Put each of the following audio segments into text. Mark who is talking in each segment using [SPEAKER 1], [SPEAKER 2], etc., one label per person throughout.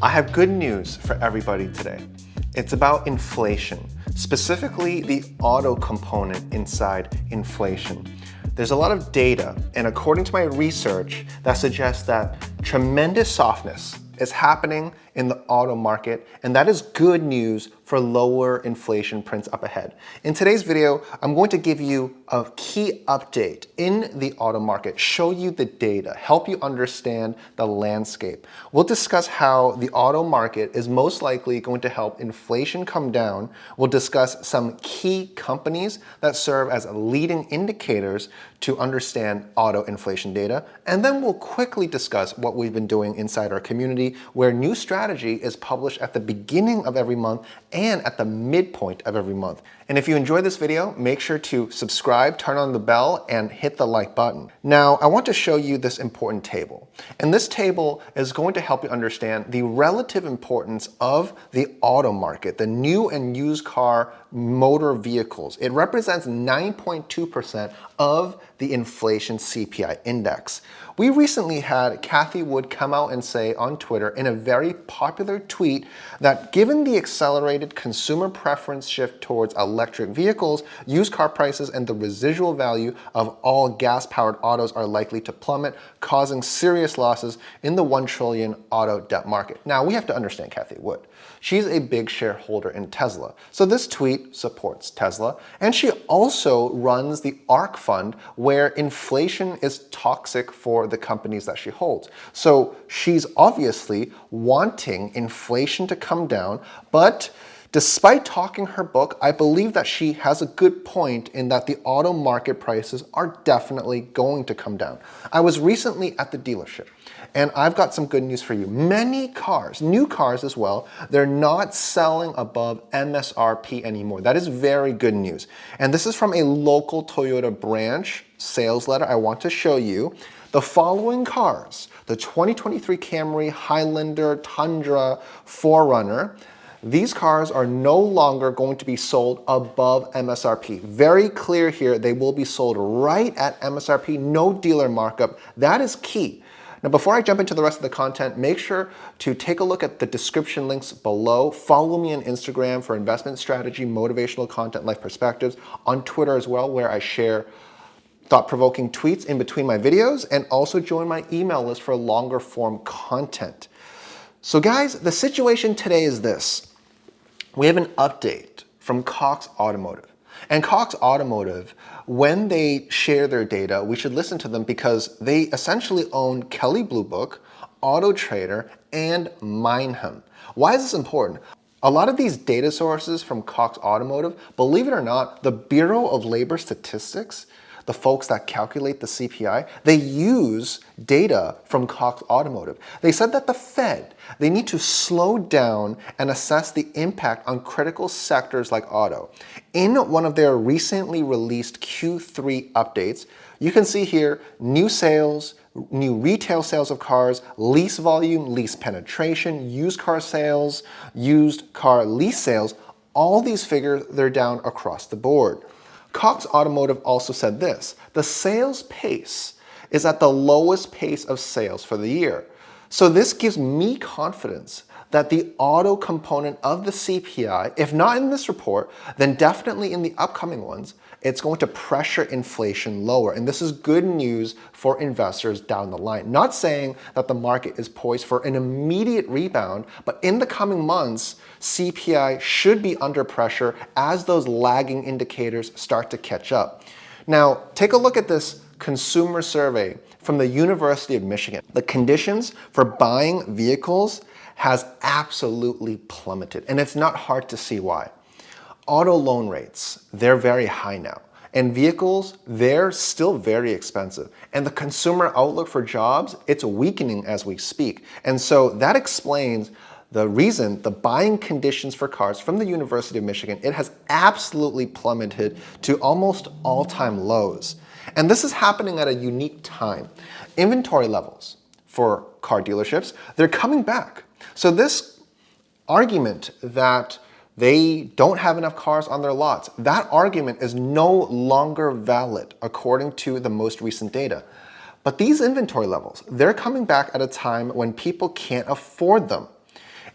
[SPEAKER 1] I have good news for everybody today. It's about inflation, specifically the auto component inside inflation. There's a lot of data, and according to my research, that suggests that tremendous softness is happening in the auto market, and that is good news for lower inflation prints up ahead. In today's video, I'm going to give you a key update in the auto market, show you the data, help you understand the landscape. We'll discuss how the auto market is most likely going to help inflation come down. We'll discuss some key companies that serve as leading indicators to understand auto inflation data, and then we'll quickly discuss what we've been doing inside our community, where new strategy is published at the beginning of every month and at the midpoint of every month. And if you enjoyed this video, make sure to subscribe, turn on the bell, and hit the like button. Now, I want to show you this important table. And this table is going to help you understand the relative importance of the auto market, the new and used car motor vehicles. It represents 9.2% of the Inflation CPI index. We recently had Cathie come out and say on Twitter in a very popular tweet that given the accelerated consumer preference shift towards electric vehicles, used car prices and the residual value of all gas-powered autos are likely to plummet, causing serious losses in the $1 trillion auto debt market. Now, we have to understand Cathie Wood. She's a big shareholder in Tesla. So this tweet supports Tesla, and she also runs the ARK fund where inflation is toxic for the companies that she holds. So she's obviously wanting inflation to come down, but despite talking her book, I believe that she has a good point in that the auto market prices are definitely going to come down. I was recently at the dealership, and I've got some good news for you. Many cars, new cars as well, they're not selling above MSRP anymore. That is very good news. And this is from a local Toyota branch sales letter I want to show you. The following cars, the 2023 Camry, Highlander, Tundra, 4Runner, these cars are no longer going to be sold above MSRP. Very clear here, they will be sold right at MSRP, no dealer markup. That is key. Now, before I jump into the rest of the content, make sure to take a look at the description links below. Follow me on Instagram for investment strategy, motivational content, life perspectives, on Twitter as well, where I share thought-provoking tweets in between my videos, and also join my email list for longer form content. So guys, the situation today is this. We have an update from Cox Automotive. And Cox Automotive, when they share their data, we should listen to them because they essentially own Kelley Blue Book, Auto Trader, and Mineham. Why is this important? A lot of these data sources from Cox Automotive, believe it or not, the Bureau of Labor Statistics, the folks that calculate the CPI, they use data from Cox Automotive. They said that the Fed, they need to slow down and assess the impact on critical sectors like auto. In one of their recently released Q3 updates, you can see here new sales, new retail sales of cars, lease volume, lease penetration, used car sales, used car lease sales. All these figures, they're down across the board. Cox Automotive also said this: the sales pace is at the lowest pace of sales for the year. So this gives me confidence that the auto component of the CPI, if not in this report, then definitely in the upcoming ones, it's going to pressure inflation lower. And this is good news for investors down the line. Not saying that the market is poised for an immediate rebound, but in the coming months, CPI should be under pressure as those lagging indicators start to catch up. Now, take a look at this consumer survey from the University of Michigan. The conditions for buying vehicles has absolutely plummeted, and it's not hard to see why. Auto loan rates, they're very high now, and vehicles, they're still very expensive. And the consumer outlook for jobs, it's weakening as we speak. And so that explains the reason the buying conditions for cars from the University of Michigan, it has absolutely plummeted to almost all-time lows. And this is happening at a unique time. Inventory levels for car dealerships, they're coming back. So this argument that they don't have enough cars on their lots, that argument is no longer valid according to the most recent data. But these inventory levels, they're coming back at a time when people can't afford them.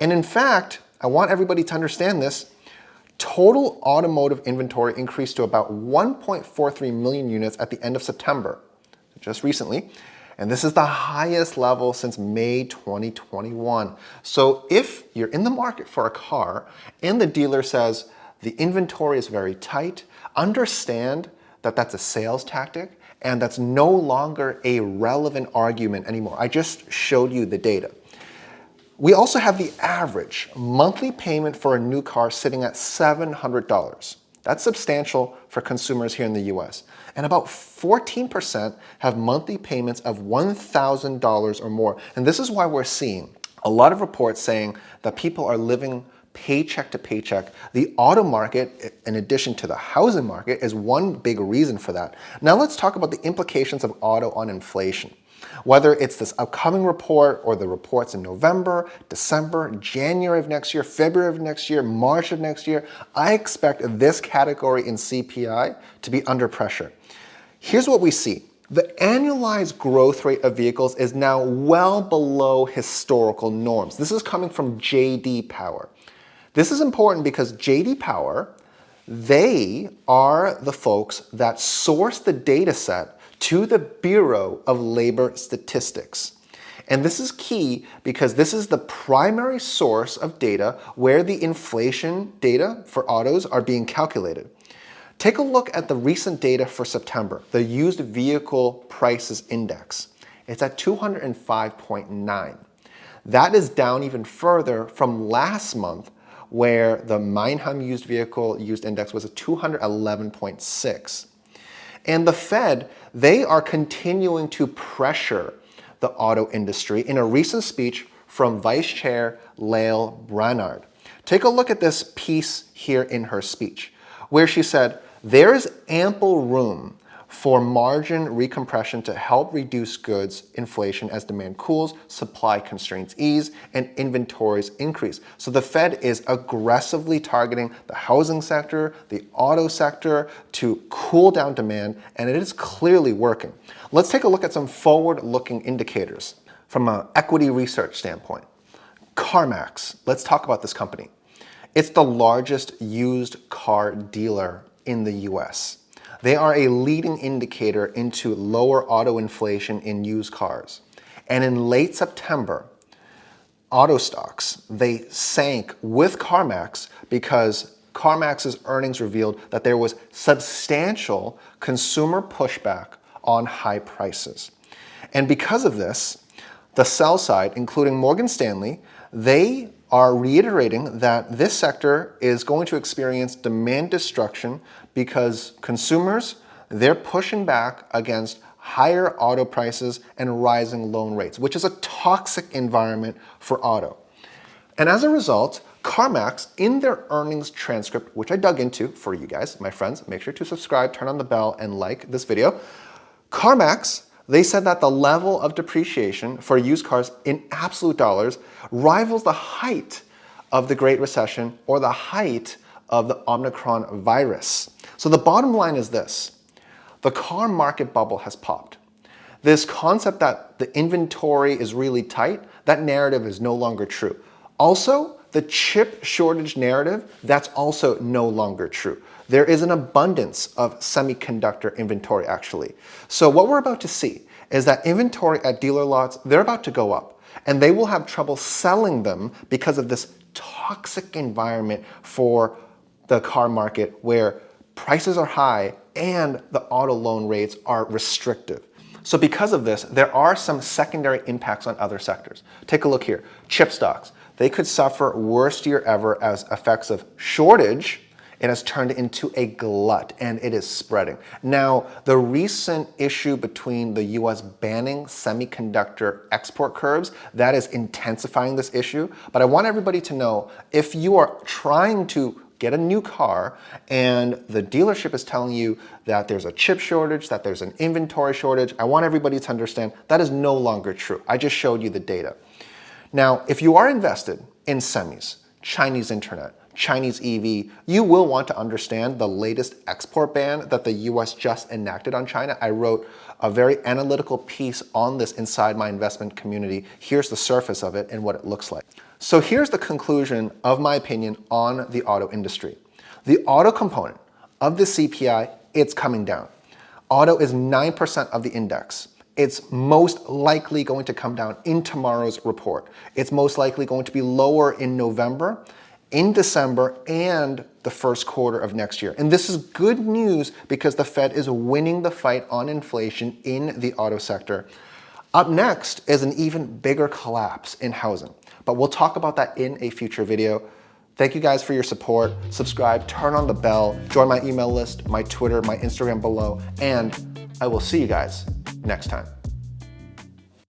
[SPEAKER 1] And in fact, I want everybody to understand this, total automotive inventory increased to about 1.43 million units at the end of September, just recently. And this is the highest level since May 2021. So if you're in the market for a car and the dealer says the inventory is very tight, understand that that's a sales tactic and that's no longer a relevant argument anymore. I just showed you the data. We also have the average monthly payment for a new car sitting at $700. That's substantial for consumers here in the US. And about 14% have monthly payments of $1,000 or more. And this is why we're seeing a lot of reports saying that people are living paycheck to paycheck. The auto market, in addition to the housing market, is one big reason for that. Now let's talk about the implications of auto on inflation. Whether it's this upcoming report or the reports in November, December, January of next year, February of next year, March of next year, I expect this category in CPI to be under pressure. Here's what we see. The annualized growth rate of vehicles is now well below historical norms. This is coming from J.D. Power. This is important because J.D. Power, they are the folks that source the data set to the Bureau of Labor Statistics. And this is key because this is the primary source of data where the inflation data for autos are being calculated. Take a look at the recent data for September, the used vehicle prices index. It's at 205.9. That is down even further from last month where the Meinheim used vehicle used index was at 211.6. And the Fed, they are continuing to pressure the auto industry in a recent speech from Vice Chair Lael Brainard. Take a look at this piece here in her speech, where she said, there is ample room for margin recompression to help reduce goods inflation as demand cools, supply constraints ease, and inventories increase. So the Fed is aggressively targeting the housing sector, the auto sector to cool down demand, and it is clearly working. Let's take a look at some forward-looking indicators from an equity research standpoint. CarMax, let's talk about this company. It's the largest used car dealer in the US. They are a leading indicator into lower auto inflation in used cars. And in late September, auto stocks, they sank with CarMax because CarMax's earnings revealed that there was substantial consumer pushback on high prices. And because of this, the sell side, including Morgan Stanley, they are reiterating that this sector is going to experience demand destruction because consumers, they're pushing back against higher auto prices and rising loan rates, which is a toxic environment for auto. And as a result, CarMax, in their earnings transcript, which I dug into for you guys, my friends, make sure to subscribe, turn on the bell, and like this video. CarMax, they said that the level of depreciation for used cars in absolute dollars rivals the height of the Great Recession or the height of the Omicron virus. So the bottom line is this: the car market bubble has popped. This concept that the inventory is really tight, that narrative is no longer true. Also, the chip shortage narrative, that's also no longer true. There is an abundance of semiconductor inventory actually. So what we're about to see is that inventory at dealer lots, they're about to go up and they will have trouble selling them because of this toxic environment for the car market where prices are high and the auto loan rates are restrictive. So because of this, there are some secondary impacts on other sectors. Take a look here. Chip stocks. They could suffer worst year ever as effects of shortage. It has turned into a glut and it is spreading. Now, the recent issue between the US banning semiconductor export curbs, that is intensifying this issue. But I want everybody to know, if you are trying to get a new car and the dealership is telling you that there's a chip shortage, that there's an inventory shortage, I want everybody to understand that is no longer true. I just showed you the data. Now, if you are invested in semis, Chinese internet, Chinese EV, you will want to understand the latest export ban that the US just enacted on China. I wrote a very analytical piece on this inside my investment community. Here's the surface of it and what it looks like. So here's the conclusion of my opinion on the auto industry. The auto component of the CPI, it's coming down. Auto is 9% of the index. It's most likely going to come down in tomorrow's report. It's most likely going to be lower in November, in December, and the first quarter of next year. And this is good news because the Fed is winning the fight on inflation in the auto sector. Up next is an even bigger collapse in housing, but we'll talk about that in a future video. Thank you guys for your support. Subscribe, turn on the bell, join my email list, my Twitter, my Instagram below, and I will see you guys next time.